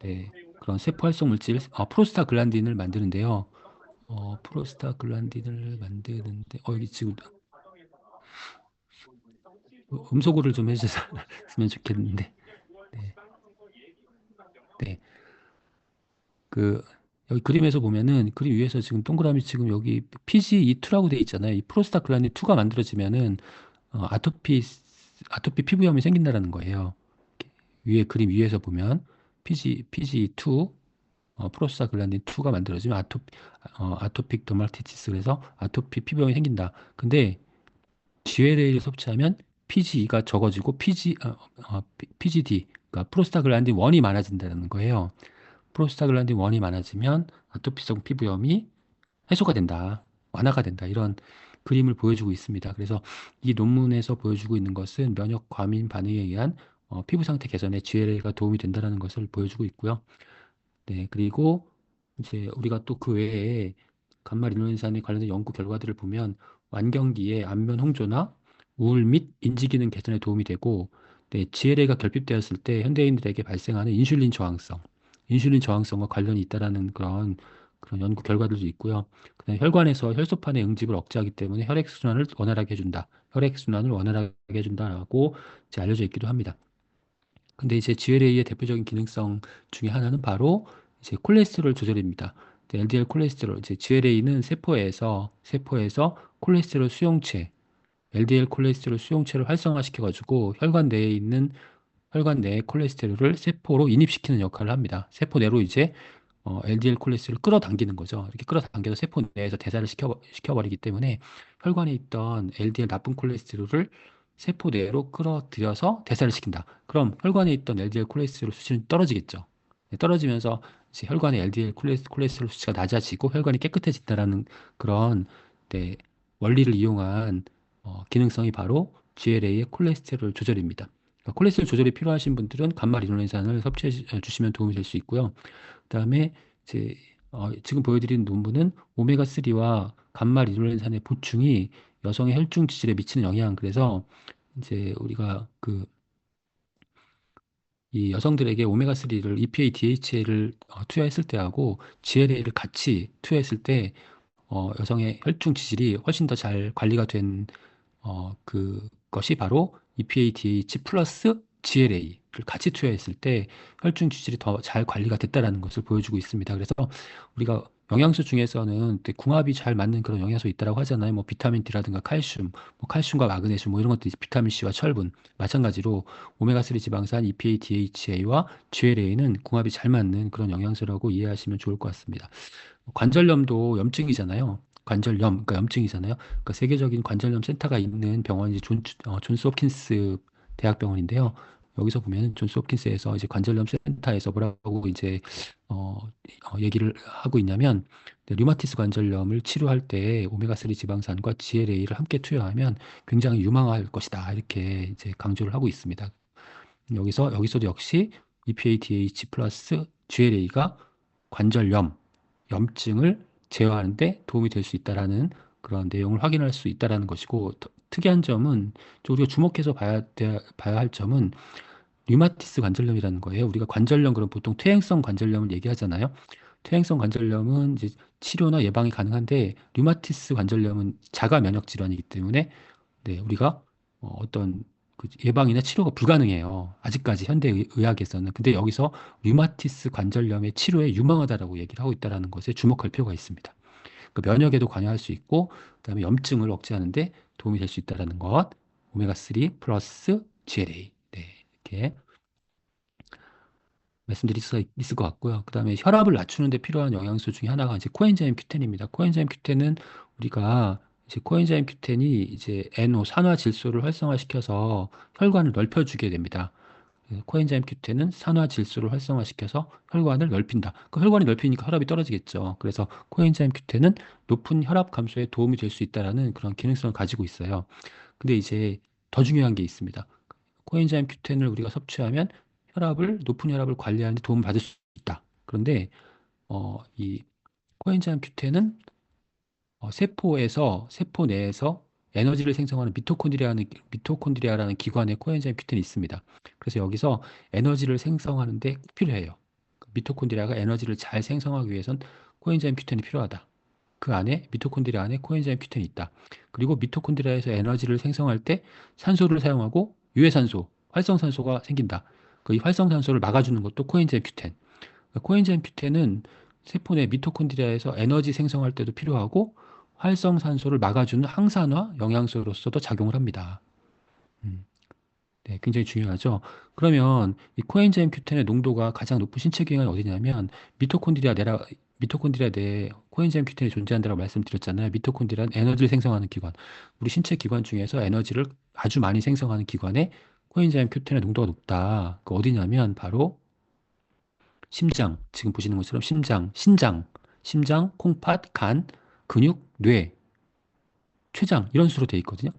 네, 그런 세포 활성 물질, 프로스타글란딘을 만드는데요. 프로스타글란딘을 만드는데, 여기 지금 음소거를 좀 해주셨으면 좋겠는데, 네, 네. 그, 여기 그림에서 보면은, 그림 위에서 지금 동그라미 지금 여기 PGE2라고 돼 있잖아요. 이 프로스타글란딘2가 만들어지면은, 아토피 피부염이 생긴다라는 거예요. 위에 그림 위에서 보면, PGE2, 프로스타글란딘2가 만들어지면 아토픽 더마티티스 그래서 아토피 피부염이 생긴다. 근데 GLA를 섭취하면 PGE가 적어지고 PGD, 그러니까 프로스타글란딘 1이 많아진다는 거예요. 프로스타글란딘 1이 많아지면 아토피성 피부염이 해소가 된다. 완화가 된다. 이런 그림을 보여주고 있습니다. 그래서 이 논문에서 보여주고 있는 것은 면역 과민 반응에 의한 피부 상태 개선에 GLA가 도움이 된다는 것을 보여주고 있고요. 네, 그리고 이제 우리가 또 그 외에 감마 리노렌산에 관련된 연구 결과들을 보면 완경기에 안면 홍조나 우울 및 인지 기능 개선에 도움이 되고, 네, GLA가 결핍되었을 때 현대인들에게 발생하는 인슐린 저항성과 관련이 있다라는 그런 연구 결과들도 있고요. 그다음에 혈관에서 혈소판의 응집을 억제하기 때문에 혈액순환을 원활하게 해준다. 혈액순환을 원활하게 해준다라고 이제 알려져 있기도 합니다. 근데 이제 GLA의 대표적인 기능성 중에 하나는 바로 이제 콜레스테롤 조절입니다. LDL 콜레스테롤, 이제 GLA는 세포에서 콜레스테롤 수용체, LDL 콜레스테롤 수용체를 활성화시켜가지고 혈관 내의 콜레스테롤을 세포로 인입시키는 역할을 합니다. 세포 내로 이제 LDL 콜레스테롤을 끌어당기는 거죠. 이렇게 끌어당겨서 세포 내에서 대사를 시켜버리기 때문에 혈관에 있던 LDL 나쁜 콜레스테롤을 세포 내로 끌어들여서 대사를 시킨다. 그럼 혈관에 있던 LDL 콜레스테롤 수치는 떨어지겠죠. 네, 떨어지면서 이제 혈관의 LDL 콜레스테롤 수치가 낮아지고 혈관이 깨끗해진다라는 그런, 네, 원리를 이용한 기능성이 바로 GLA의 콜레스테롤 조절입니다. 그러니까 콜레스테롤 조절이 필요하신 분들은 감마 리노렌산을 섭취해 주시면 도움이 될 수 있고요. 그다음에 이제 지금 보여드린 논문은 오메가3와 감마 리놀렌산의 보충이 여성의 혈중 지질에 미치는 영향, 그래서 이제 우리가 이 여성들에게 오메가3를 EPA, DHA를 투여했을 때하고 GLA를 같이 투여했을 때 여성의 혈중 지질이 훨씬 더 잘 관리가 된 그것이 바로 EPA, DH 플러스 GLA를 같이 투여했을 때 혈중 지질이 더 잘 관리가 됐다라는 것을 보여주고 있습니다. 그래서 우리가 영양소 중에서는 또 궁합이 잘 맞는 그런 영양소 있다라고 하잖아요. 뭐 비타민 D라든가 칼슘, 뭐 칼슘과 마그네슘 뭐 이런 것도 비타민 C와 철분 마찬가지로 오메가3 지방산 EPA, DHA와 GLA는 궁합이 잘 맞는 그런 영양소라고 이해하시면 좋을 것 같습니다. 관절염도 염증이잖아요. 그러니까 염증이잖아요. 그러니까 세계적인 관절염 센터가 있는 병원이 존스 홉킨스 대학병원인데요. 여기서 보면 존스 홉킨스에서 이제 관절염 센터에서 뭐라고 이제 어, 얘기를 하고 있냐면, 네, 류마티스 관절염을 치료할 때 오메가3 지방산과 GLA를 함께 투여하면 굉장히 유망할 것이다. 이렇게 이제 강조를 하고 있습니다. 여기서도 역시 EPA, DH 플러스 GLA가 염증을 제어하는 데 도움이 될 수 있다라는 그런 내용을 확인할 수 있다라는 것이고, 특이한 점은 우리가 주목해서 봐야 할 점은 류마티스 관절염이라는 거예요. 우리가 관절염 그럼 보통 퇴행성 관절염을 얘기하잖아요. 퇴행성 관절염은 이제 치료나 예방이 가능한데 류마티스 관절염은 자가 면역 질환이기 때문에, 네, 우리가 어떤 그 예방이나 치료가 불가능해요. 아직까지 현대 의학에서는. 근데 여기서 류마티스 관절염의 치료에 유망하다라고 얘기를 하고 있다는 것에 주목할 필요가 있습니다. 그 면역에도 관여할 수 있고, 그다음에 염증을 억제하는데 도움이 될 수 있다는 것. 오메가3 플러스 GLA. 네, 이렇게 말씀드릴 수 있을 것 같고요. 그다음에 혈압을 낮추는 데 필요한 영양소 중에 하나가 이제 코엔자임 큐텐입니다. 코엔자임 큐텐은 우리가 이제 코엔자임 큐텐이 이제 NO 산화 질소를 활성화시켜서 혈관을 넓혀주게 됩니다. 코엔자임 큐텐은 산화 질소를 활성화시켜서 혈관을 넓힌다. 그 혈관이 넓히니까 혈압이 떨어지겠죠. 그래서 코엔자임 큐텐은 높은 혈압 감소에 도움이 될 수 있다라는 그런 기능성을 가지고 있어요. 근데 이제 더 중요한 게 있습니다. 코엔자임 큐텐을 우리가 섭취하면 높은 혈압을 관리하는 데 도움을 받을 수 있다. 그런데 이 코엔자임 큐텐은 세포 내에서 에너지를 생성하는 미토콘드리아라는 기관에 코엔자임 큐텐이 있습니다. 그래서 여기서 에너지를 생성하는 데 꼭 필요해요. 미토콘드리아가 에너지를 잘 생성하기 위해선 코엔자임 큐텐이 필요하다. 그 안에 미토콘드리아 안에 코엔자임 큐텐이 있다. 그리고 미토콘드리아에서 에너지를 생성할 때 산소를 사용하고 유해산소, 활성산소가 생긴다. 그 이 활성산소를 막아주는 것도 코엔자임 큐텐. 코엔자임 큐텐은 세포 내 미토콘드리아에서 에너지 생성할 때도 필요하고 활성산소를 막아주는 항산화 영양소로서도 작용을 합니다. 음. 네, 굉장히 중요하죠. 그러면 이 코엔자임 Q10의 농도가 가장 높은 신체 기관이 어디냐면 미토콘드리아 내에 코엔자임 Q10이 존재한다고 말씀드렸잖아요. 미토콘드리아는 에너지를 생성하는 기관. 우리 신체 기관 중에서 에너지를 아주 많이 생성하는 기관에 코엔자임 Q10의 농도가 높다. 그 어디냐면 바로 심장. 지금 보시는 것처럼 심장, 콩팥, 간, 근육, 뇌, 췌장 이런 수로 돼 있거든요.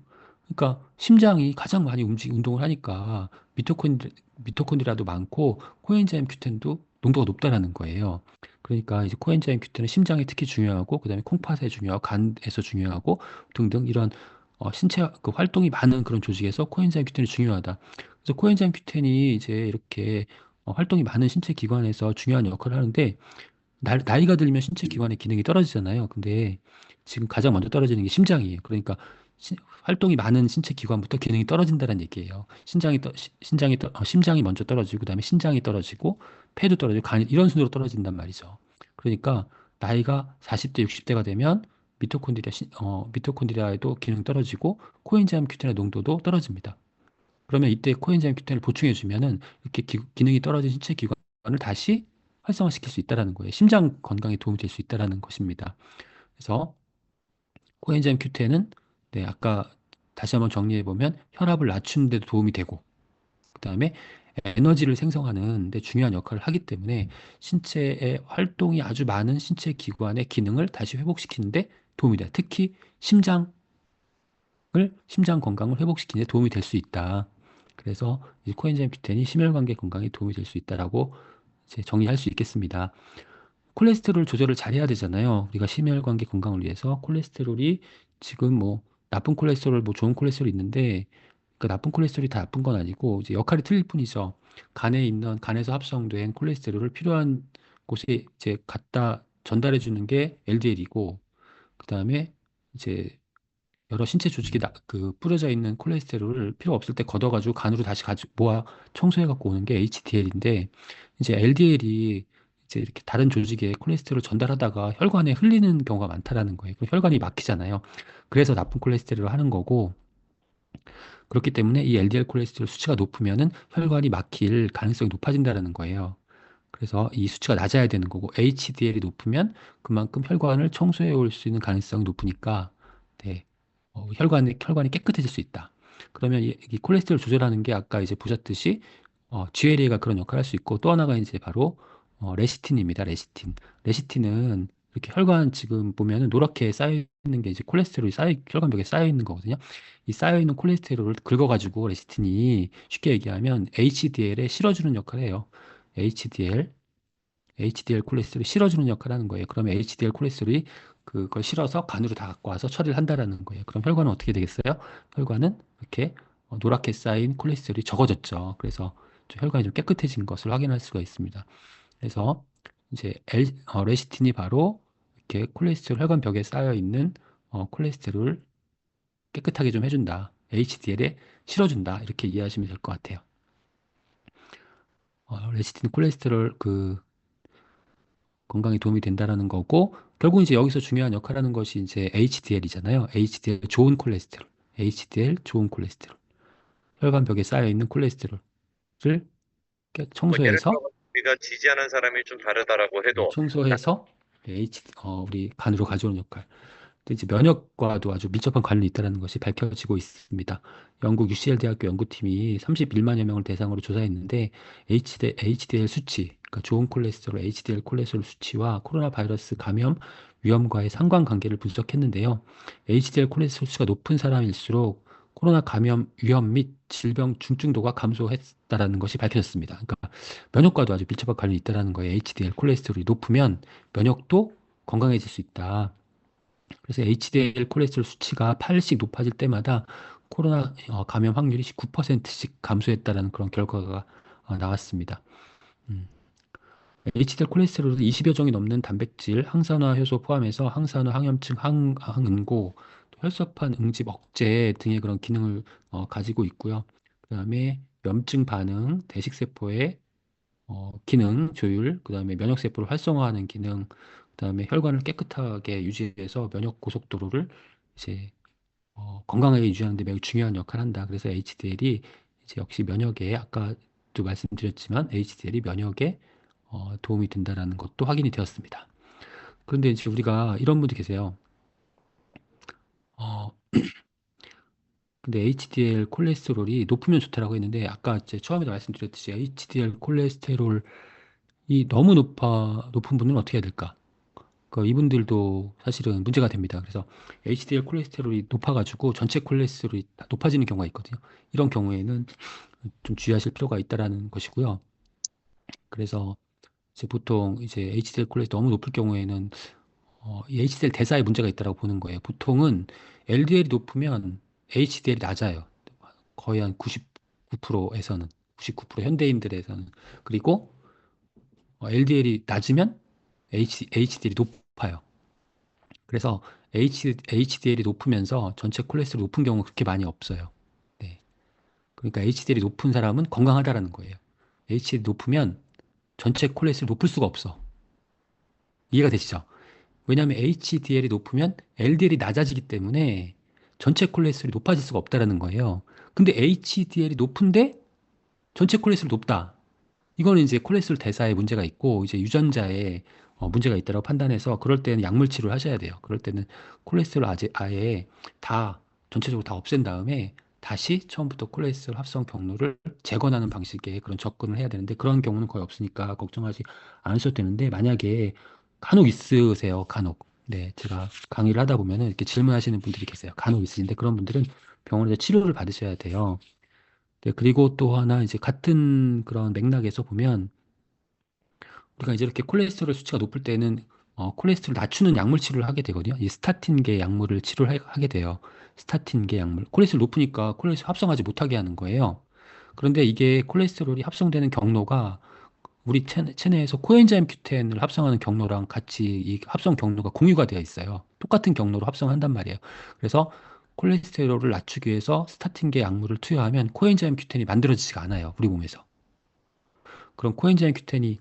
그러니까 심장이 가장 많이 운동을 하니까 미토콘드리아도 많고 코엔자임 Q10도 농도가 높다라는 거예요. 그러니까 이제 코엔자임 Q10은 심장에 특히 중요하고 그다음에 콩팥에 중요하고 간에서 중요하고 등등 이런 신체 그 활동이 많은 그런 조직에서 코엔자임 Q10이 중요하다. 그래서 코엔자임 Q10이 이제 이렇게 활동이 많은 신체 기관에서 중요한 역할을 하는데 나이가 들면 신체 기관의 기능이 떨어지잖아요. 근데 지금 가장 먼저 떨어지는 게 심장이에요. 그러니까 활동이 많은 신체 기관부터 기능이 떨어진다는 얘기예요. 심장이 먼저 떨어지고 그다음에 신장이 떨어지고 폐도 떨어지고 간이 이런 순으로 떨어진단 말이죠. 그러니까 나이가 40대, 60대가 되면 미토콘드리아에도 기능 떨어지고 코엔자임 Q10의 농도도 떨어집니다. 그러면 이때 코엔자임 Q10을 보충해 주면은 이렇게 기능이 떨어진 신체 기관을 다시 활성화시킬 수 있다라는 거예요. 심장 건강에 도움이 될 수 있다라는 것입니다. 그래서 코엔자임 Q10은 네, 아까 다시 한번 정리해 보면 혈압을 낮추는 데도 도움이 되고 그다음에 에너지를 생성하는 데 중요한 역할을 하기 때문에 신체의 활동이 아주 많은 신체 기관의 기능을 다시 회복시키는 데 도움이 돼요. 특히 심장 건강을 회복시키는 데 도움이 될 수 있다. 그래서 이 코엔자임 Q10이 심혈관계 건강에 도움이 될 수 있다라고 이제 정의할 수 있겠습니다. 콜레스테롤 조절을 잘해야 되잖아요. 우리가 심혈관계 건강을 위해서 콜레스테롤이 지금 뭐 나쁜 콜레스테롤, 뭐 좋은 콜레스테롤이 있는데 그 나쁜 콜레스테롤이 다 나쁜 건 아니고 이제 역할이 틀릴 뿐이죠. 간에서 합성된 콜레스테롤을 필요한 곳에 이제 갖다 전달해 주는 게 LDL이고 그다음에 이제 여러 신체 조직에 그 뿌려져 있는 콜레스테롤을 필요 없을 때 걷어가지고 간으로 다시 모아 청소해 갖고 오는 게 HDL인데 이제 LDL이 이제 이렇게 다른 조직에 콜레스테롤 전달하다가 혈관에 흘리는 경우가 많다라는 거예요. 그럼 혈관이 막히잖아요. 그래서 나쁜 콜레스테롤을 하는 거고 그렇기 때문에 이 LDL 콜레스테롤 수치가 높으면은 혈관이 막힐 가능성이 높아진다라는 거예요. 그래서 이 수치가 낮아야 되는 거고 HDL이 높으면 그만큼 혈관을 청소해 올 수 있는 가능성이 높으니까 네, 혈관이 깨끗해질 수 있다. 그러면 이 콜레스테롤 조절하는 게 아까 이제 보셨듯이 GLA가 그런 역할을 할 수 있고 또 하나가 이제 바로 레시틴입니다. 레시틴은 이렇게 혈관 지금 보면은 노랗게 쌓여 있는 게 이제 혈관벽에 쌓여 있는 거거든요. 이 쌓여 있는 콜레스테롤을 긁어가지고 레시틴이 쉽게 얘기하면 HDL에 실어주는 역할을 해요. HDL 콜레스테롤이 실어주는 역할을 하는 거예요. 그러면 HDL 콜레스테롤이 그걸 실어서 간으로 다 갖고 와서 처리를 한다라는 거예요. 그럼 혈관은 어떻게 되겠어요? 혈관은 이렇게 노랗게 쌓인 콜레스테롤이 적어졌죠. 그래서 좀 혈관이 좀 깨끗해진 것을 확인할 수가 있습니다. 그래서 이제 레시틴이 바로 이렇게 혈관 벽에 쌓여 있는 콜레스테롤을 깨끗하게 좀 해준다. HDL에 실어준다. 이렇게 이해하시면 될 것 같아요. 레시틴 콜레스테롤 그 건강에 도움이 된다라는 거고 결국 이제 여기서 중요한 역할을 하는 것이 이제 HDL이잖아요. HDL 좋은 콜레스테롤. 혈관벽에 쌓여 있는 콜레스테롤을 뭐 예를 들어 청소해서 우리가 지지하는 사람이 좀 다르다라고 네, 해도 청소해서 우리 간으로 가져오는 역할. 또 이제 면역과도 아주 밀접한 관련이 있다는 것이 밝혀지고 있습니다. 영국 UCL 대학교 연구팀이 31만여 명을 대상으로 조사했는데 HDL 수치, 그러니까 좋은 콜레스테롤, HDL 콜레스테롤 수치와 코로나 바이러스 감염 위험과의 상관관계를 분석했는데요. HDL 콜레스테롤 수치가 높은 사람일수록 코로나 감염 위험 및 질병 중증도가 감소했다라는 것이 밝혀졌습니다. 그러니까 면역과도 아주 밀접한 관련이 있다는 거예요. HDL 콜레스테롤이 높으면 면역도 건강해질 수 있다. 그래서 HDL 콜레스테롤 수치가 8씩 높아질 때마다 코로나 감염 확률이 19%씩 감소했다는 그런 결과가 나왔습니다. 음. HDL 콜레스테롤은 20여 종이 넘는 단백질, 항산화 효소 포함해서 항산화, 항염증, 항응고, 또 혈소판 응집 억제 등의 그런 기능을 가지고 있고요. 그다음에 염증 반응, 대식세포의 기능 조율, 그다음에 면역세포를 활성화하는 기능, 그다음에 혈관을 깨끗하게 유지해서 면역 고속도로를 이제 건강하게 유지하는 데 매우 중요한 역할을 한다. 그래서 HDL이 이제 역시 면역에 아까도 말씀드렸지만 HDL이 면역에 도움이 된다라는 것도 확인이 되었습니다. 그런데 이제 우리가 이런 분도 계세요. 어, 근데 HDL 콜레스테롤이 높으면 좋다라고 했는데 아까 이제 처음에도 말씀드렸듯이 HDL 콜레스테롤이 너무 높은 분은 어떻게 해야 될까? 이분들도 사실은 문제가 됩니다. 그래서 HDL 콜레스테롤이 높아가지고 전체 콜레스테롤이 다 높아지는 경우가 있거든요. 이런 경우에는 좀 주의하실 필요가 있다라는 것이고요. 그래서 이제 보통 이제 HDL 콜레스테롤 너무 높을 경우에는 이 HDL 대사에 문제가 있다고 보는 거예요. 보통은 LDL이 높으면 HDL이 낮아요. 거의 한 99%에서는 99% 현대인들에서는 그리고 LDL이 낮으면 HDL이 높아요. 그래서 HDL이 높으면서 전체 콜레스테롤 높은 경우 그렇게 많이 없어요. 네. 그러니까 HDL이 높은 사람은 건강하다라는 거예요. HDL이 높으면 전체 콜레스테롤 높을 수가 없어. 이해가 되시죠? 왜냐하면 HDL이 높으면 LDL이 낮아지기 때문에 전체 콜레스테롤이 높아질 수가 없다라는 거예요. 근데 HDL이 높은데 전체 콜레스테롤이 높다. 이거는 이제 콜레스테롤 대사에 문제가 있고 이제 유전자에 문제가 있다고 판단해서 그럴 때는 약물 치료를 하셔야 돼요. 그럴 때는 콜레스테롤 아예 다 전체적으로 다 없앤 다음에 다시 처음부터 콜레스테롤 합성 경로를 재건하는 방식의 그런 접근을 해야 되는데 그런 경우는 거의 없으니까 걱정하지 않으셔도 되는데 만약에 간혹 있으세요. 간혹. 네, 제가 강의를 하다 보면은 이렇게 질문하시는 분들이 계세요. 간혹 있으신데 그런 분들은 병원에서 치료를 받으셔야 돼요. 네, 그리고 또 하나 이제 같은 그런 맥락에서 보면 우리가 이제 이렇게 콜레스테롤 수치가 높을 때는 콜레스테롤 낮추는 약물 치료를 하게 되거든요. 이 스타틴계 약물을 치료를 하게 돼요. 스타틴계 약물. 콜레스테롤 높으니까 콜레스테롤 합성하지 못하게 하는 거예요. 그런데 이게 콜레스테롤이 합성되는 경로가 우리 체내에서 코엔자임 Q10을 합성하는 경로랑 같이 이 합성 경로가 공유가 되어 있어요. 똑같은 경로로 합성한단 말이에요. 그래서 콜레스테롤을 낮추기 위해서 스타틴계 약물을 투여하면 코엔자임 Q10이 만들어지지가 않아요. 우리 몸에서. 그럼 코엔자임 Q10이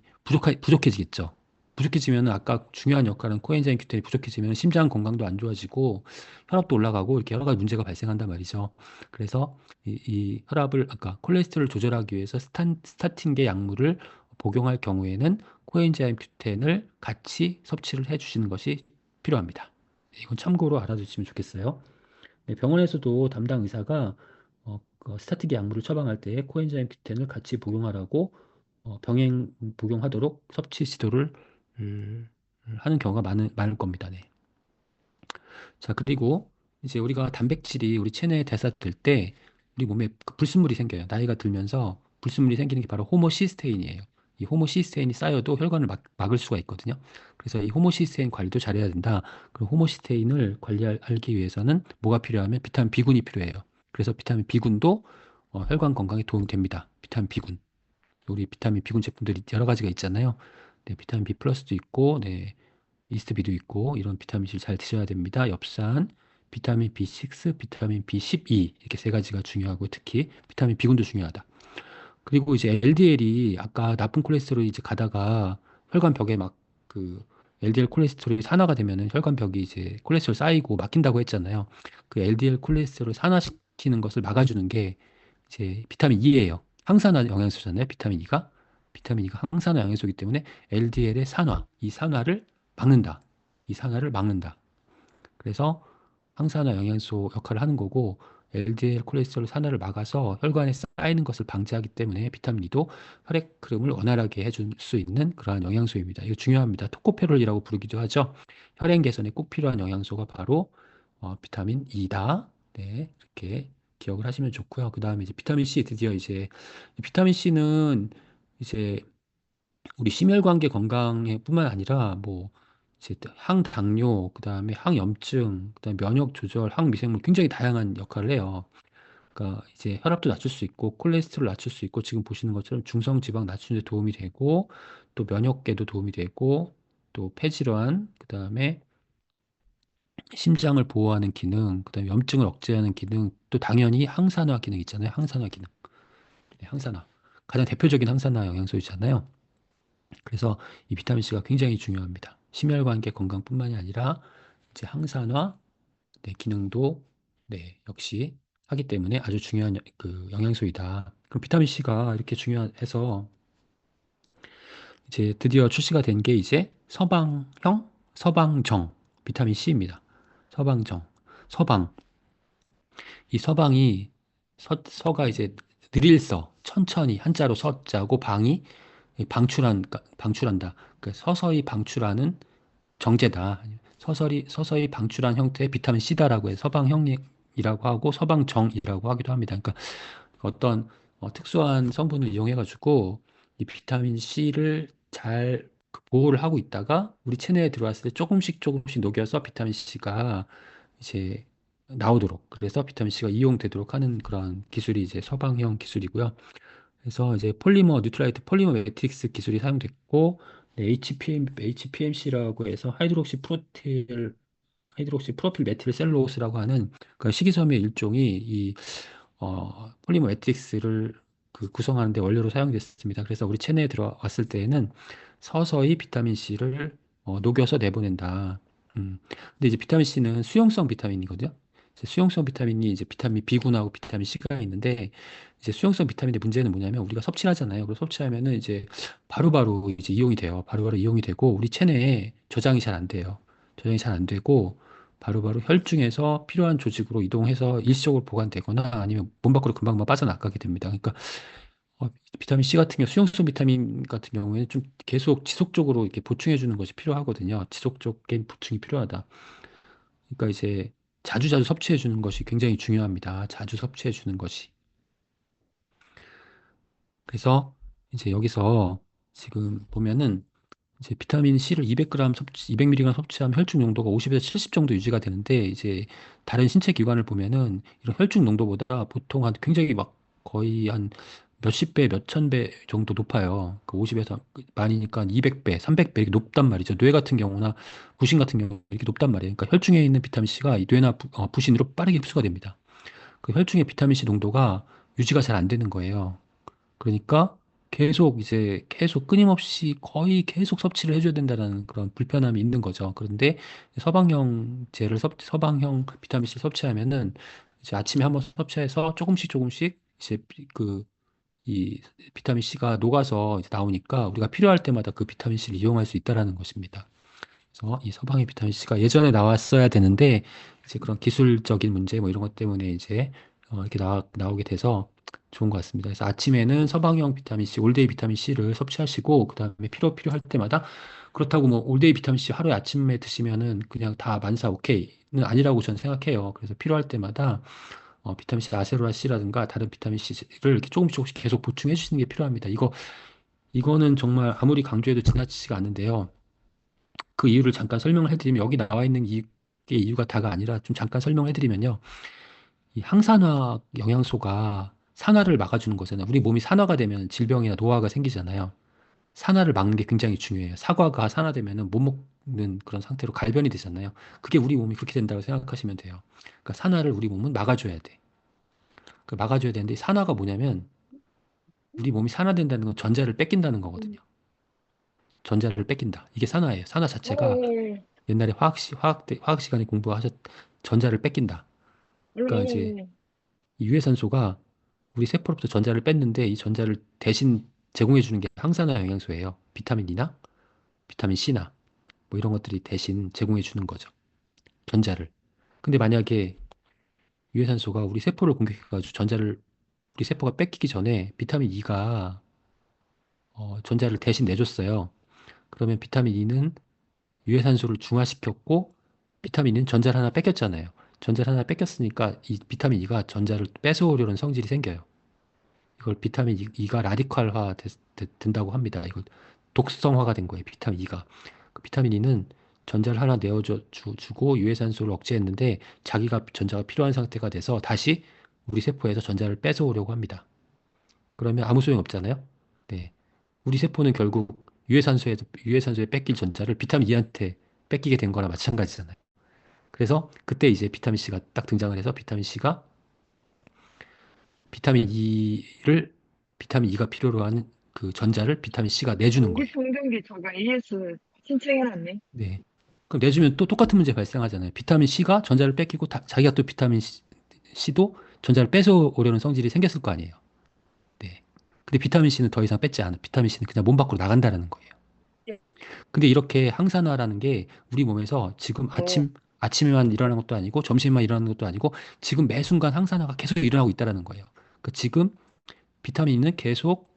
부족해지겠죠. 부족해지면 아까 중요한 역할은 코엔자임 Q10이 부족해지면 심장 건강도 안 좋아지고 혈압도 올라가고 이렇게 여러 가지 문제가 발생한단 말이죠. 그래서 이 혈압을 아까 콜레스테롤을 조절하기 위해서 스타틴계 약물을 복용할 경우에는 코엔자임 Q10을 같이 섭취를 해주시는 것이 필요합니다. 이건 참고로 알아두시면 좋겠어요. 네, 병원에서도 담당 의사가 스타틱 약물을 처방할 때 코엔자임 Q10을 같이 복용하라고 병행 복용하도록 섭취 지도를 음, 하는 경우가 많을 겁니다. 네. 자, 그리고 이제 우리가 단백질이 우리 체내에 대사될 때 우리 몸에 그 불순물이 생겨요. 나이가 들면서 불순물이 생기는 게 바로 호모시스테인이에요. 이 호모시스테인이 쌓여도 혈관을 막을 수가 있거든요. 그래서 이 호모시스테인 관리도 잘해야 된다. 그 호모시스테인을 관리하기 위해서는 뭐가 필요하면 비타민 B군이 필요해요. 그래서 비타민 B군도 혈관 건강에 도움이 됩니다. 비타민 B군. 우리 비타민 B군 제품들이 여러 가지가 있잖아요. 네, 비타민 B 플러스도 있고, 네, 이스트비도 있고 이런 비타민질 잘 드셔야 됩니다. 엽산, 비타민 B6, 비타민 B12 이렇게 세 가지가 중요하고 특히 비타민 B군도 중요하다. 그리고 이제 LDL이 아까 나쁜 콜레스테롤이 이제 가다가 혈관벽에 막 그 LDL 콜레스테롤이 산화가 되면은 혈관벽이 이제 콜레스테롤 쌓이고 막힌다고 했잖아요. 그 LDL 콜레스테롤 산화시키는 것을 막아주는 게 이제 비타민 E예요. 항산화 영양소잖아요. 비타민 E가. 비타민 E가 항산화 영양소이기 때문에 LDL의 산화, 이 산화를 막는다. 이 산화를 막는다. 그래서 항산화 영양소 역할을 하는 거고 LDL 콜레스테롤 산화를 막아서 혈관에 쌓이는 것을 방지하기 때문에 비타민 E도 혈액 흐름을 원활하게 해줄 수 있는 그러한 영양소입니다. 이거 중요합니다. 토코페롤이라고 부르기도 하죠. 혈행 개선에 꼭 필요한 영양소가 바로 비타민 E다. 네, 이렇게 기억을 하시면 좋고요. 그 다음에 이제 비타민 C 드디어 이제 비타민 C는 이제 우리 심혈관계 건강에 뿐만 아니라 뭐 이제 또 항당뇨, 그다음에 항염증, 그다음에 면역 조절, 항미생물 굉장히 다양한 역할을 해요. 그러니까 이제 혈압도 낮출 수 있고 콜레스테롤 낮출 수 있고 지금 보시는 것처럼 중성 지방 낮추는 데 도움이 되고 또 면역계도 도움이 되고 또 폐질환, 그다음에 심장을 보호하는 기능, 그다음에 염증을 억제하는 기능, 또 당연히 항산화 기능 있잖아요. 항산화 기능. 네, 항산화. 가장 대표적인 항산화 영양소이잖아요. 그래서 이 비타민 C가 굉장히 중요합니다. 심혈관계 건강뿐만이 아니라 이제 항산화 네, 기능도 네, 역시 하기 때문에 아주 중요한 그 영양소이다. 그럼 비타민 C가 이렇게 중요해서 이제 드디어 출시가 된 게 이제 서방정 비타민 C입니다. 서방정. 서방. 이 서방이 서가 이제 느릴 서, 천천히 한자로 서자고 방이 방출한다. 그러니까 서서히 방출하는 정제다. 서서히 방출한 형태의 비타민 C다라고 해서 서방형이라고 하고 서방정이라고 하기도 합니다. 그러니까 어떤 특수한 성분을 이용해가지고 이 비타민 C를 잘 보호를 하고 있다가 우리 체내에 들어왔을 때 조금씩 녹여서 비타민 C가 이제 나오도록 그래서 비타민 C가 이용되도록 하는 그런 기술이 이제 서방형 기술이고요. 그래서 이제 폴리머 뉴트라이트 폴리머 매트릭스 기술이 사용됐고 네, HPMC라고 해서 하이드록시 프로필 메틸 셀룰로스라고 하는 그 식이섬유의 일종이 이 폴리머 매트릭스를 그 구성하는 데 원료로 사용됐습니다. 그래서 우리 체내에 들어왔을 때에는 서서히 비타민 C를 녹여서 내보낸다. 근데 이제 비타민 C는 수용성 비타민이거든요. 이제 수용성 비타민이 이제 비타민 B군하고 비타민 C가 있는데 이제 수용성 비타민의 문제는 뭐냐면 우리가 섭취를 하잖아요. 그리고 섭취하면은 이제 바로바로 이제 이용이 돼요. 바로바로 이용이 되고 우리 체내에 저장이 잘 안 돼요. 저장이 잘 안 되고 바로바로 혈중에서 필요한 조직으로 이동해서 일시적으로 보관되거나 아니면 몸 밖으로 금방 빠져나가게 됩니다. 그러니까 어, 비타민 C 같은 경우, 수용성 비타민 같은 경우에는 좀 계속 지속적으로 이렇게 보충해 주는 것이 필요하거든요. 지속적인 보충이 필요하다. 그러니까 이제 자주자주 섭취해 주는 것이 굉장히 중요합니다. 자주 섭취해 주는 것이. 그래서 이제 여기서 지금 보면은 이제 비타민 C를 200mg 섭취하면 혈중 농도가 50에서 70 정도 유지가 되는데 이제 다른 신체 기관을 보면은 이런 혈중 농도보다 보통 한 굉장히 막 거의 한 몇십 배, 몇천 배 정도 높아요. 그 50에서 많이니까 200배, 300배 이렇게 높단 말이죠. 뇌 같은 경우나 부신 같은 경우 이렇게 높단 말이에요. 그러니까 혈중에 있는 비타민 C가 이 뇌나 부신으로 빠르게 흡수가 됩니다. 그 혈중의 비타민 C 농도가 유지가 잘 안 되는 거예요. 그러니까 계속 끊임없이 거의 계속 섭취를 해줘야 된다는 그런 불편함이 있는 거죠. 그런데 서방형 비타민 C 섭취하면은 이제 아침에 한번 섭취해서 조금씩 이제 그 이 비타민 C가 녹아서 이제 나오니까 우리가 필요할 때마다 그 비타민 C를 이용할 수 있다라는 것입니다. 그래서 이 서방의 비타민 C가 예전에 나왔어야 되는데 이제 그런 기술적인 문제 뭐 이런 것 때문에 이제 이렇게 나오게 돼서 좋은 것 같습니다. 그래서 아침에는 서방형 비타민 C, 올데이 비타민 C를 섭취하시고 그다음에 필요할 때마다 그렇다고 뭐 올데이 비타민 C 하루에 아침에 드시면은 그냥 다 만사 오케이는 아니라고 저는 생각해요. 그래서 필요할 때마다 비타민 C 아세로라 C라든가 다른 비타민 C를 이렇게 조금씩 계속 보충해 주시는 게 필요합니다. 이거는 정말 아무리 강조해도 지나치지가 않는데요. 그 이유를 잠깐 설명을 해드리면 여기 나와 있는 이게 이유가 다가 아니라 좀 잠깐 설명을 해드리면요. 이 항산화 영양소가 산화를 막아주는 거잖아요. 우리 몸이 산화가 되면 질병이나 노화가 생기잖아요. 산화를 막는 게 굉장히 중요해요. 사과가 산화되면은 못 먹는 그런 상태로 갈변이 되잖아요. 그게 우리 몸이 그렇게 된다고 생각하시면 돼요. 그러니까 산화를 우리 몸은 막아줘야 돼. 그 막아줘야 되는데 산화가 뭐냐면 우리 몸이 산화된다는 건 전자를 뺏긴다는 거거든요. 전자를 뺏긴다. 이게 산화예요. 산화 자체가 옛날에 화학 시간에 공부하셨 전자를 뺏긴다. 그러니까 이제 이 유해산소가 우리 세포로부터 전자를 뺐는데 이 전자를 대신 제공해 주는 게 항산화 영양소예요. 비타민이나 비타민 C나 뭐 이런 것들이 대신 제공해 주는 거죠. 전자를. 근데 만약에 유해산소가 우리 세포를 공격해가지고 전자를 우리 세포가 뺏기기 전에 비타민 E가 전자를 대신 내줬어요. 그러면 비타민 E는 유해산소를 중화시켰고 비타민은 전자를 하나 뺏겼잖아요. 전자를 하나 뺏겼으니까 이 비타민 E가 전자를 뺏어오려는 성질이 생겨요. 이걸 비타민 E가 라디칼화 된다고 합니다. 이걸 독성화가 된 거예요. 비타민 E가. 그 비타민 E는 전자를 하나 주고 유해산소를 억제했는데 자기가 전자가 필요한 상태가 돼서 다시 우리 세포에서 전자를 뺏어오려고 합니다. 그러면 아무 소용 없잖아요. 네. 우리 세포는 결국 유해산소에 뺏길 전자를 비타민 E한테 뺏기게 된 거나 마찬가지잖아요. 그래서 그때 이제 비타민 C가 딱 등장을 해서 비타민 E가 필요로 하는 그 전자를 비타민 C가 내주는 전기 거예요. 충전기 저거 AS 신청해놨네. 네. 그럼 내주면 또 똑같은 문제 발생하잖아요. 비타민 C가 전자를 뺏기고 자기가 또 C도 전자를 뺏어오려는 성질이 생겼을 거 아니에요. 네. 근데 비타민 C는 더 이상 뺏지 않아. 비타민 C는 그냥 몸 밖으로 나간다는 거예요. 예. 근데 이렇게 항산화라는 게 우리 몸에서 지금 어, 아침에만 일어나는 것도 아니고 점심에만 일어나는 것도 아니고 지금 매 순간 항산화가 계속 일어나고 있다는 거예요. 그러니까 지금 비타민은 계속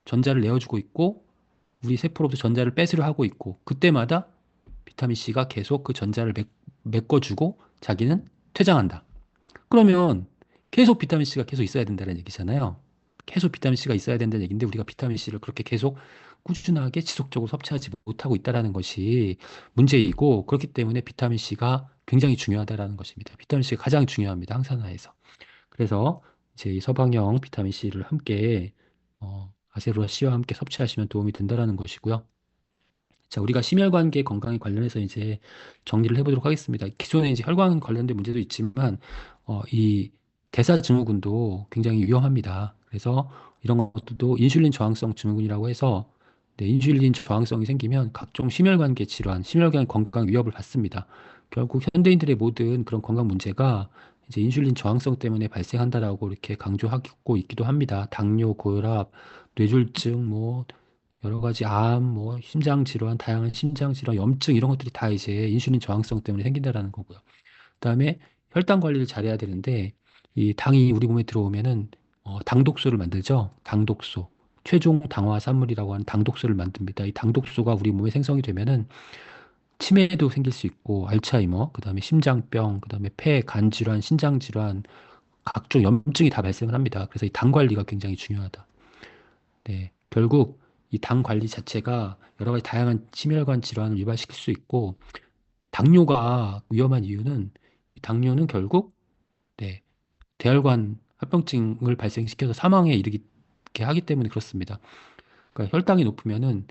전자를 내어주고 있고 우리 세포로부터 전자를 뺏으려 하고 있고 그때마다 비타민 C가 계속 그 전자를 메꿔주고 자기는 퇴장한다. 그러면 계속 비타민 C가 계속 있어야 된다는 얘기잖아요. 계속 비타민 C가 있어야 된다는 얘기인데 우리가 비타민 C를 그렇게 계속 꾸준하게 지속적으로 섭취하지 못하고 있다는 것이 문제이고 그렇기 때문에 비타민 C가 굉장히 중요하다는 것입니다. 비타민 C가 가장 중요합니다. 항산화에서. 그래서 이제 이 서방형 비타민 C를 함께 아세로라 C와 함께 섭취하시면 도움이 된다는 것이고요. 자, 우리가 심혈관계 건강에 관련해서 이제 정리를 해보도록 하겠습니다. 기존에 이제 혈관 관련된 문제도 있지만, 이 대사증후군도 굉장히 위험합니다. 그래서 이런 것들도 인슐린 저항성 증후군이라고 해서, 네, 인슐린 저항성이 생기면 각종 심혈관계 질환, 심혈관 건강 위협을 받습니다. 결국 현대인들의 모든 그런 건강 문제가 이제 인슐린 저항성 때문에 발생한다라고 이렇게 강조하고 있기도 합니다. 당뇨, 고혈압, 뇌졸중, 뭐 여러 가지 암, 뭐 심장 질환, 다양한 심장 질환, 염증 이런 것들이 다 이제 인슐린 저항성 때문에 생긴다라는 거고요. 그다음에 혈당 관리를 잘해야 되는데 이 당이 우리 몸에 들어오면은 당독소를 만들죠. 당독소. 최종 당화산물이라고 하는 당독소를 만듭니다. 이 당독소가 우리 몸에 생성이 되면은 치매도 생길 수 있고 알츠하이머, 그다음에 심장병, 그다음에 폐, 간 질환, 신장 질환, 각종 염증이 다 발생을 합니다. 그래서 이 당 관리가 굉장히 중요하다. 네, 결국 이 당 관리 자체가 여러 가지 다양한 심혈관 질환을 유발시킬 수 있고 당뇨가 위험한 이유는 이 당뇨는 결국 네, 대혈관 합병증을 발생시켜서 사망에 이르게 하기 때문에 그렇습니다. 그러니까 혈당이 높으면은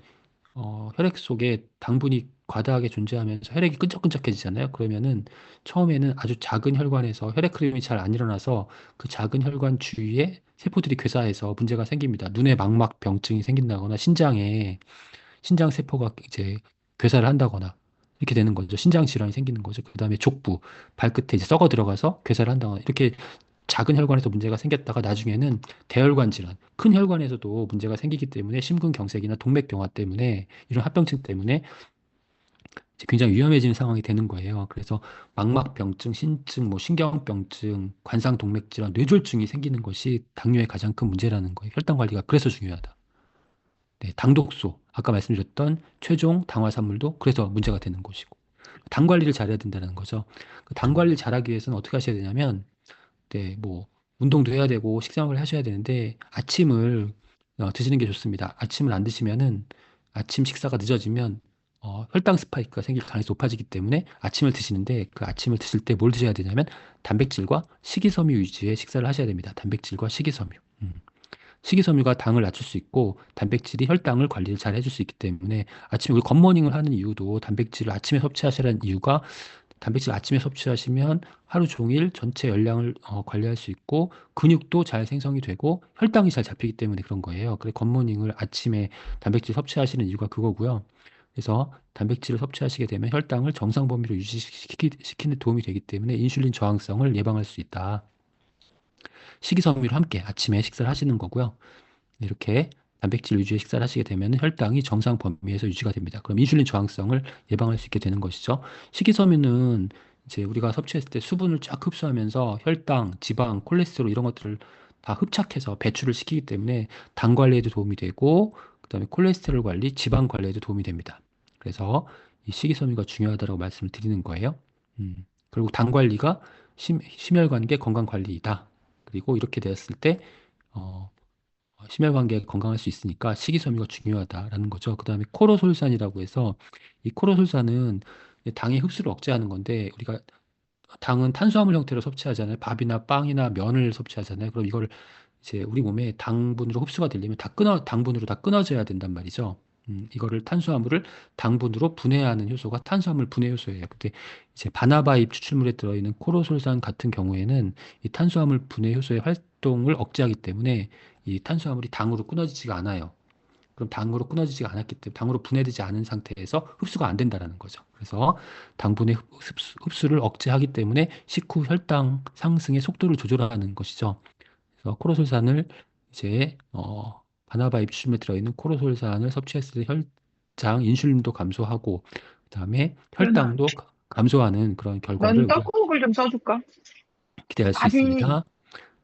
혈액 속에 당분이 과다하게 존재하면서 혈액이 끈적끈적해지잖아요. 그러면은 처음에는 아주 작은 혈관에서 혈액 흐름이 잘 안 일어나서 그 작은 혈관 주위에 세포들이 괴사해서 문제가 생깁니다. 눈에 망막 병증이 생긴다거나 신장 세포가 이제 괴사를 한다거나 이렇게 되는 거죠. 신장 질환이 생기는 거죠. 그다음에 족부, 발끝에 이제 썩어 들어가서 괴사를 한다거나 이렇게 작은 혈관에서 문제가 생겼다가 나중에는 대혈관 질환, 큰 혈관에서도 문제가 생기기 때문에 심근경색이나 동맥경화 때문에 이런 합병증 때문에 이제 굉장히 위험해지는 상황이 되는 거예요. 그래서 망막병증, 신증, 뭐 신경병증, 관상동맥질환, 뇌졸중이 생기는 것이 당뇨의 가장 큰 문제라는 거예요. 혈당 관리가 그래서 중요하다. 네, 당독소, 아까 말씀드렸던 최종 당화산물도 그래서 문제가 되는 것이고 당 관리를 잘해야 된다는 거죠. 그당 관리를 잘하기 위해서는 어떻게 하셔야 되냐면 네, 뭐 운동도 해야 되고 식사를 하셔야 되는데 아침을 드시는 게 좋습니다. 아침을 안 드시면은 아침 식사가 늦어지면 혈당 스파이크가 생길 가능성이 높아지기 때문에 아침을 드시는데 그 아침을 드실 때 뭘 드셔야 되냐면 단백질과 식이섬유 위주의 식사를 하셔야 됩니다. 단백질과 식이섬유. 식이섬유가 당을 낮출 수 있고 단백질이 혈당을 관리를 잘 해줄 수 있기 때문에 아침에 우리 굿모닝을 하는 이유도 단백질을 아침에 섭취하시라는 이유가 단백질 아침에 섭취하시면 하루 종일 전체 열량을 관리할 수 있고 근육도 잘 생성이 되고 혈당이 잘 잡히기 때문에 그런 거예요. 그래서 굿모닝을 아침에 단백질 섭취하시는 이유가 그거고요. 그래서 단백질을 섭취하시게 되면 혈당을 정상 범위로 유지시키는 데 도움이 되기 때문에 인슐린 저항성을 예방할 수 있다. 식이섬유를 함께 아침에 식사를 하시는 거고요. 이렇게 단백질 위주의 식사를 하시게 되면 혈당이 정상 범위에서 유지가 됩니다. 그럼 인슐린 저항성을 예방할 수 있게 되는 것이죠. 식이섬유는 이제 우리가 섭취했을 때 수분을 쫙 흡수하면서 혈당, 지방, 콜레스테롤 이런 것들을 다 흡착해서 배출을 시키기 때문에 당 관리에도 도움이 되고 그다음에 콜레스테롤 관리, 지방 관리에도 도움이 됩니다. 그래서 이 식이섬유가 중요하다고 말씀을 드리는 거예요. 그리고 당 관리가 심혈관계 건강 관리이다. 그리고 이렇게 되었을 때 어, 심혈관계가 건강할 수 있으니까 식이섬유가 중요하다라는 거죠. 그다음에 코로솔산이라고 해서 이 코로솔산은 당의 흡수를 억제하는 건데 우리가 당은 탄수화물 형태로 섭취하잖아요. 밥이나 빵이나 면을 섭취하잖아요. 그럼 이걸 이제 우리 몸에 당분으로 흡수가 되려면 당분으로 다 끊어져야 된단 말이죠. 이거를 탄수화물을 당분으로 분해하는 효소가 탄수화물 분해 효소예요. 근데 이제 바나바잎 추출물에 들어있는 코로솔산 같은 경우에는 이 탄수화물 분해 효소의 활동을 억제하기 때문에 이 탄수화물이 당으로 끊어지지가 않아요. 그럼 당으로 끊어지지가 않았기 때문에 당으로 분해되지 않은 상태에서 흡수가 안 된다라는 거죠. 그래서 당분의 흡수를 억제하기 때문에 식후 혈당 상승의 속도를 조절하는 것이죠. 그래서 코로솔산을 이제 바나바 잎춤에 들어있는 코로솔산을 섭취했을 때 혈장 인슐린도 감소하고 그다음에 그러나, 혈당도 감소하는 그런 결과를 넌 우리가 떡국을 좀 써줄까? 기대할 수 밥이, 있습니다.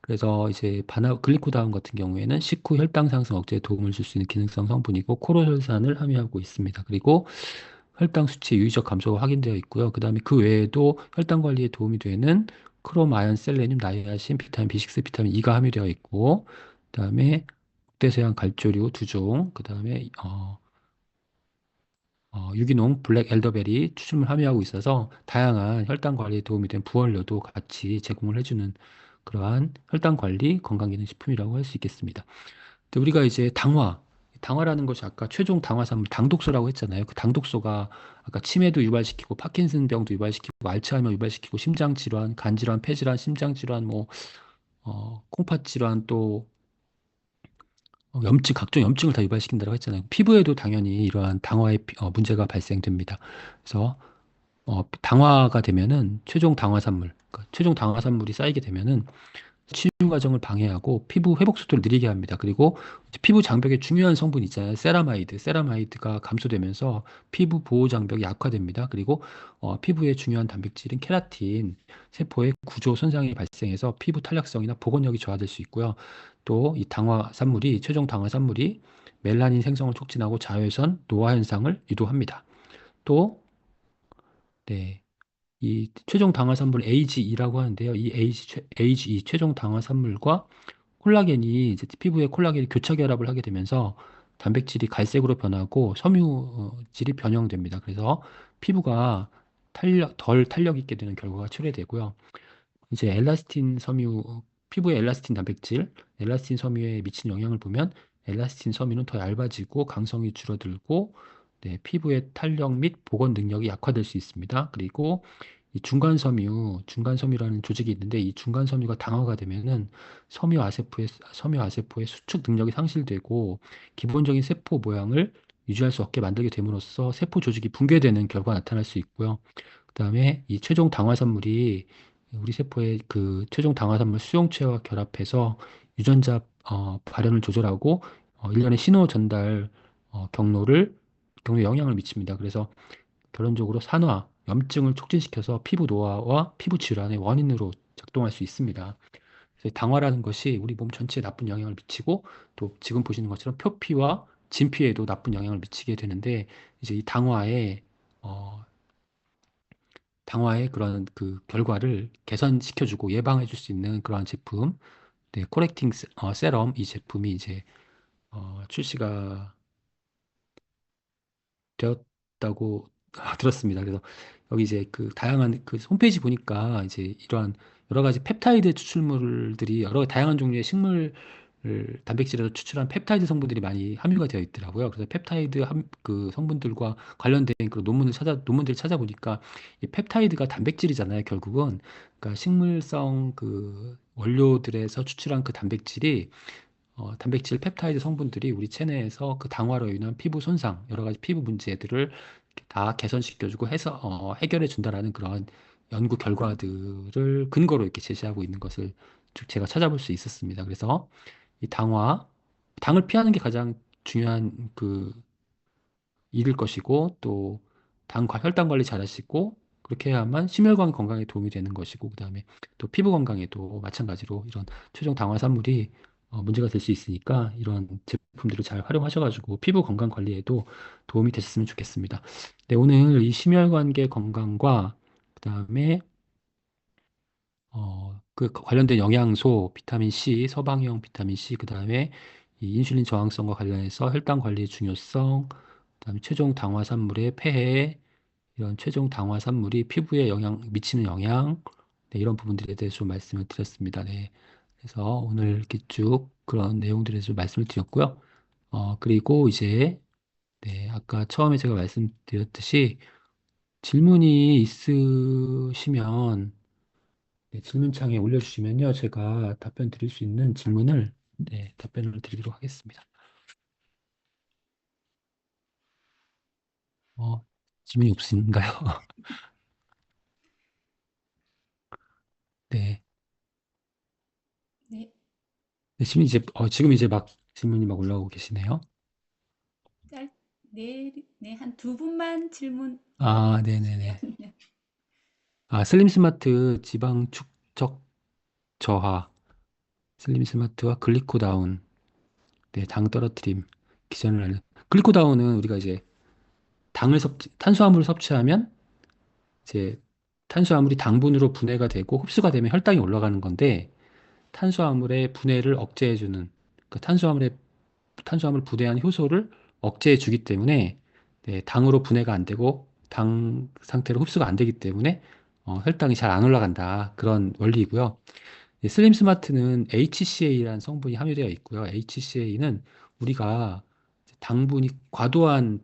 그래서 이제 글리코다운 같은 경우에는 식후 혈당 상승 억제에 도움을 줄 수 있는 기능성 성분이고 코로솔산을 함유하고 있습니다. 그리고 혈당 수치의 유의적 감소가 확인되어 있고요. 그다음에 그 외에도 혈당 관리에 도움이 되는 크롬, 아연, 셀레늄, 나이아신, 비타민 B6, 비타민 E가 함유되어 있고 그다음에 국대서양 갈조류 두 종, 그다음에 유기농 블랙 엘더베리 추출물 함유하고 있어서 다양한 혈당 관리에 도움이 된 부원료도 같이 제공을 해주는 그러한 혈당 관리 건강기능식품이라고 할 수 있겠습니다. 근데 우리가 이제 당화라는 것이 아까 최종 당화산물 당독소라고 했잖아요. 그 당독소가 아까 치매도 유발시키고 파킨슨병도 유발시키고 알츠하이머 유발시키고 심장질환, 간질환, 폐질환, 심장질환, 뭐 콩팥질환 또 염증, 각종 염증을 다 유발시킨다고 했잖아요. 피부에도 당연히 이러한 당화의 문제가 발생됩니다. 그래서 당화가 되면은 그러니까 최종 당화산물이 쌓이게 되면은 치유 과정을 방해하고 피부 회복 속도를 느리게 합니다. 그리고 이제 피부 장벽에 중요한 성분 있잖아요. 세라마이드가 감소되면서 피부 보호 장벽이 약화됩니다. 그리고 피부의 중요한 단백질인 케라틴, 세포의 구조 손상이 발생해서 피부 탄력성이나 복원력이 저하될 수 있고요. 또 이 최종 당화산물이 멜라닌 생성을 촉진하고 자외선, 노화 현상을 유도합니다. 또, 네. 이 최종 당화산물 AGE라고 하는데요. 이 AGE 최종 당화산물과 콜라겐이 이제 피부에 콜라겐이 교차 결합을 하게 되면서 단백질이 갈색으로 변하고 섬유질이 변형됩니다. 그래서 피부가 덜 탄력 있게 되는 결과가 초래되고요. 이제 피부의 엘라스틴 단백질, 엘라스틴 섬유에 미치는 영향을 보면 엘라스틴 섬유는 더 얇아지고 강성이 줄어들고 네, 피부의 탄력 및 복원 능력이 약화될 수 있습니다. 그리고 이 중간섬유라는 조직이 있는데 이 중간섬유가 당화가 되면은 섬유 아세포의 수축 능력이 상실되고 기본적인 세포 모양을 유지할 수 없게 만들게 됨으로써 세포 조직이 붕괴되는 결과가 나타날 수 있고요. 그다음에 이 최종 당화산물이 우리 세포의 그 최종 당화산물 수용체와 결합해서 유전자 발현을 조절하고 일련의 신호 전달 경로에 영향을 미칩니다. 그래서 결론적으로 염증을 촉진시켜서 피부 노화와 피부 질환의 원인으로 작동할 수 있습니다. 그래서 당화라는 것이 우리 몸 전체에 나쁜 영향을 미치고 또 지금 보시는 것처럼 표피와 진피에도 나쁜 영향을 미치게 되는데 이제 이 어, 당화의 그런 그 결과를 개선시켜주고 예방해줄 수 있는 그러한 제품, 네, 코렉팅 세럼 이 제품이 이제 출시가 되었다고 들었습니다. 그래서 여기 이제 그 다양한 그 홈페이지 보니까 이제 이러한 여러 가지 펩타이드 추출물들이 여러 다양한 종류의 단백질에서 추출한 펩타이드 성분들이 많이 함유가 되어 있더라고요. 그래서 그 성분들과 관련된 그 논문들을 찾아보니까 이 펩타이드가 단백질이잖아요, 결국은. 그러니까 식물성 그 원료들에서 추출한 그 단백질 펩타이드 성분들이 우리 체내에서 그 당화로 인한 피부 손상, 여러 가지 피부 문제들을 이렇게 다 개선시켜주고 해서 해결해 준다라는 그런 연구 결과들을 근거로 이렇게 제시하고 있는 것을 쭉 제가 찾아볼 수 있었습니다. 그래서 이 당을 피하는 게 가장 중요한 그 일일 것이고 또 혈당 관리 잘 하시고 그렇게 해야만 심혈관 건강에 도움이 되는 것이고 그다음에 또 피부 건강에도 마찬가지로 이런 최종 당화산물이 문제가 될 수 있으니까 이런 제품들을 잘 활용하셔가지고 피부 건강 관리에도 도움이 되셨으면 좋겠습니다. 네, 오늘 이 심혈관계 건강과 그다음에 그 관련된 영양소, 비타민 C, 서방형 비타민 C, 그다음에 이 인슐린 저항성과 관련해서 혈당 관리의 중요성, 그다음에 최종 당화산물의 폐해, 이런 최종 당화산물이 피부에 미치는 영향, 네, 이런 부분들에 대해서 좀 말씀을 드렸습니다. 네. 그래서 오늘 이렇게 쭉 그런 내용들에 대해서 말씀을 드렸고요. 그리고 이제 네, 아까 처음에 제가 말씀드렸듯이 질문이 있으시면 네, 질문창에 올려주시면요. 제가 답변 드릴 수 있는 질문을 네, 답변을 드리도록 하겠습니다. 어, 질문이 없으신가요? 네. 네, 네, 지금 이제 막 질문이 막 올라오고 계시네요. 짧, 네, 한 두 분만 질문 아, 네네네. 주시면. 아, 슬림 스마트 지방 축적 저하, 슬림 스마트와 글리코 다운, 네, 당 떨어뜨림, 기전을 알려. 글리코 다운은 우리가 이제 탄수화물을 섭취하면 이제 탄수화물이 당분으로 분해가 되고 흡수가 되면 혈당이 올라가는 건데 탄수화물의 분해를 억제해주는 그 탄수화물 분해한 효소를 억제해 주기 때문에 네, 당으로 분해가 안 되고 당 상태로 흡수가 안 되기 때문에 혈당이 잘 안 올라간다. 그런 원리이고요. 슬림 스마트는 HCA라는 성분이 함유되어 있고요. HCA는 우리가 과도한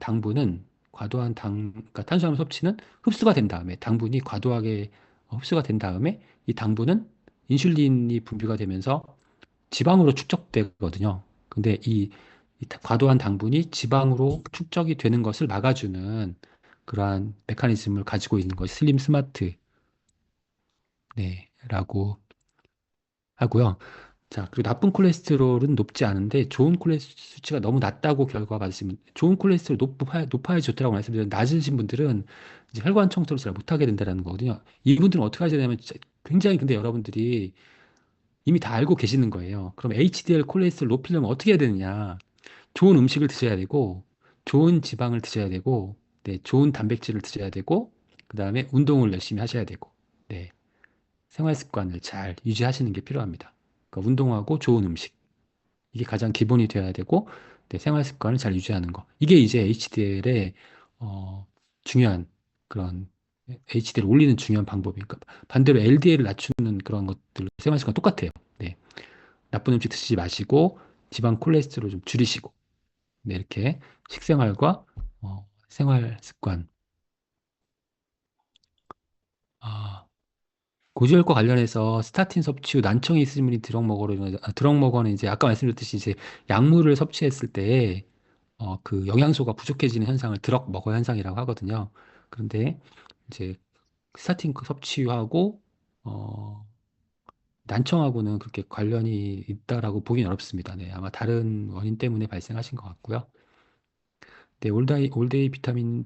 그러니까 탄수화물 섭취는 흡수가 된 다음에 당분이 과도하게 흡수가 된 다음에 이 당분은 인슐린이 분비가 되면서 지방으로 축적되거든요. 근데 이 과도한 당분이 지방으로 축적이 되는 것을 막아주는 그러한 메커니즘을 가지고 있는 것이 슬림 스마트, 네, 라고 하고요. 자, 그리고 나쁜 콜레스테롤은 높지 않은데 좋은 콜레스테롤 수치가 너무 낮다고 결과 받으시면 좋은 콜레스테롤 높아야 좋다고 말씀드렸는데 낮으신 분들은 이제 혈관 청소를 잘 못하게 된다는 거거든요. 이분들은 어떻게 하셔야 되냐면 진짜 굉장히 근데 여러분들이 이미 다 알고 계시는 거예요. 그럼 HDL 콜레스테롤 높이려면 어떻게 해야 되느냐? 좋은 음식을 드셔야 되고, 좋은 지방을 드셔야 되고, 네, 좋은 단백질을 드셔야 되고, 그 다음에 운동을 열심히 하셔야 되고, 네, 생활 습관을 잘 유지하시는 게 필요합니다. 그러니까 운동하고 좋은 음식. 이게 가장 기본이 되어야 되고, 네, 생활 습관을 잘 유지하는 거. 이게 이제 HDL의, 중요한 그런, HDL을 올리는 중요한 방법이니까. 반대로 LDL을 낮추는 그런 것들, 생활 습관 똑같아요. 네. 나쁜 음식 드시지 마시고, 지방 콜레스테롤 좀 줄이시고, 네, 이렇게 식생활과 생활 습관, 아, 고지혈과 관련해서 스타틴 섭취 후 난청이 있으신 분이 드럭머거는 이제 아까 말씀드렸듯이 이제 약물을 섭취했을 때 그 영양소가 부족해지는 현상을 드럭머거 현상이라고 하거든요. 그런데 이제 스타틴 섭취하고 어, 난청하고는 그렇게 관련이 있다라고 보기는 어렵습니다. 네, 아마 다른 원인 때문에 발생하신 것 같고요. 네, 올데이 비타민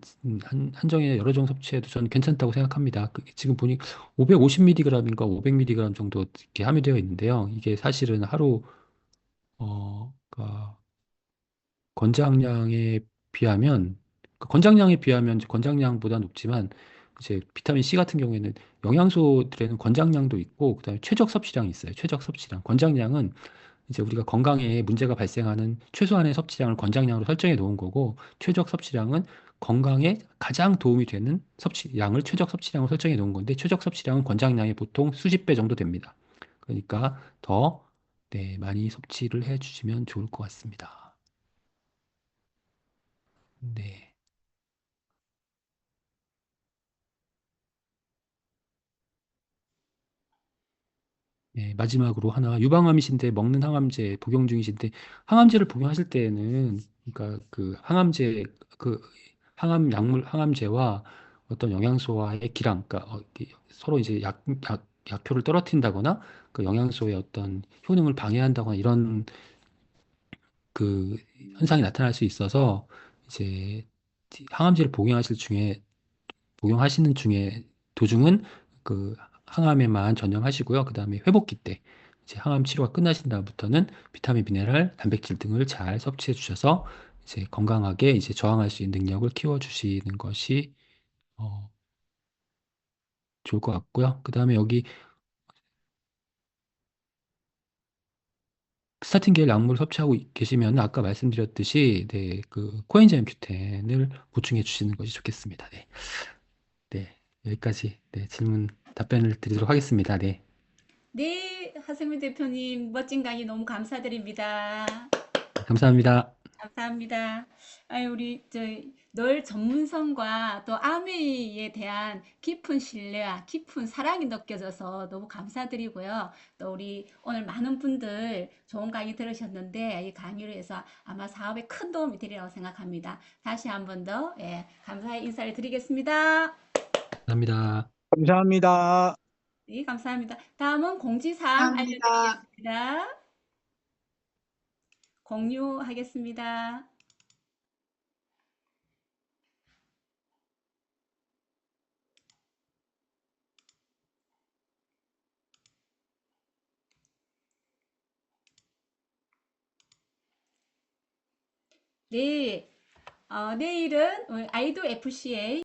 한정에 여러 종 섭취해도 저는 괜찮다고 생각합니다. 지금 보니 550mg인가 500mg 정도 이렇게 함유되어 있는데요. 이게 사실은 하루 그러니까 권장량에 권장량에 비하면 이제 권장량보다 높지만 이제 비타민 C 같은 경우에는 영양소들에는 권장량도 있고 그다음에 최적 섭취량이 있어요. 최적 섭취량. 권장량은 이제 우리가 건강에 문제가 발생하는 최소한의 섭취량을 권장량으로 설정해 놓은 거고, 최적 섭취량은 건강에 가장 도움이 되는 섭취량을 최적 섭취량으로 설정해 놓은 건데, 최적 섭취량은 권장량의 보통 수십 배 정도 됩니다. 그러니까 더, 네, 많이 섭취를 해 주시면 좋을 것 같습니다. 네. 네, 마지막으로 하나, 유방암이신데 먹는 항암제 복용 중이신데, 항암제를 복용하실 때에는, 그러니까 그 항암제와 어떤 영양소와의 기랑, 그러니까 이게 서로 이제 약효를 떨어뜨린다거나, 그 영양소의 어떤 효능을 방해한다거나 이런 그 현상이 나타날 수 있어서, 이제 항암제를 복용하시는 중에 도중은 그 항암에만 전념하시고요. 그 다음에 회복기 때 이제 항암 치료가 끝나신 다음부터는 비타민, 미네랄, 단백질 등을 잘 섭취해 주셔서 이제 건강하게 이제 저항할 수 있는 능력을 키워 주시는 것이 어, 좋을 것 같고요. 그 다음에 여기 스타틴 계열 약물을 섭취하고 계시면 아까 말씀드렸듯이 네, 그 코엔자임 Q10을 보충해 주시는 것이 좋겠습니다. 네. 네. 여기까지 네, 질문 답변을 드리도록 하겠습니다. 네, 네, 하승민 대표님 멋진 강의 너무 감사드립니다. 감사합니다. 감사합니다. 아유, 우리 늘 전문성과 또 아메이에 대한 깊은 신뢰와 깊은 사랑이 느껴져서 너무 감사드리고요. 또 우리 오늘 많은 분들 좋은 강의 들으셨는데 이 강의로 해서 아마 사업에 큰 도움이 되리라고 생각합니다. 다시 한 번 더 감사의 인사를 드리겠습니다. 감사합니다. 감사합니다. 네, 감사합니다. 다음은 공지사항 감사합니다. 알려드리겠습니다. 공유하겠습니다. 네, 내일은 아이도 FCA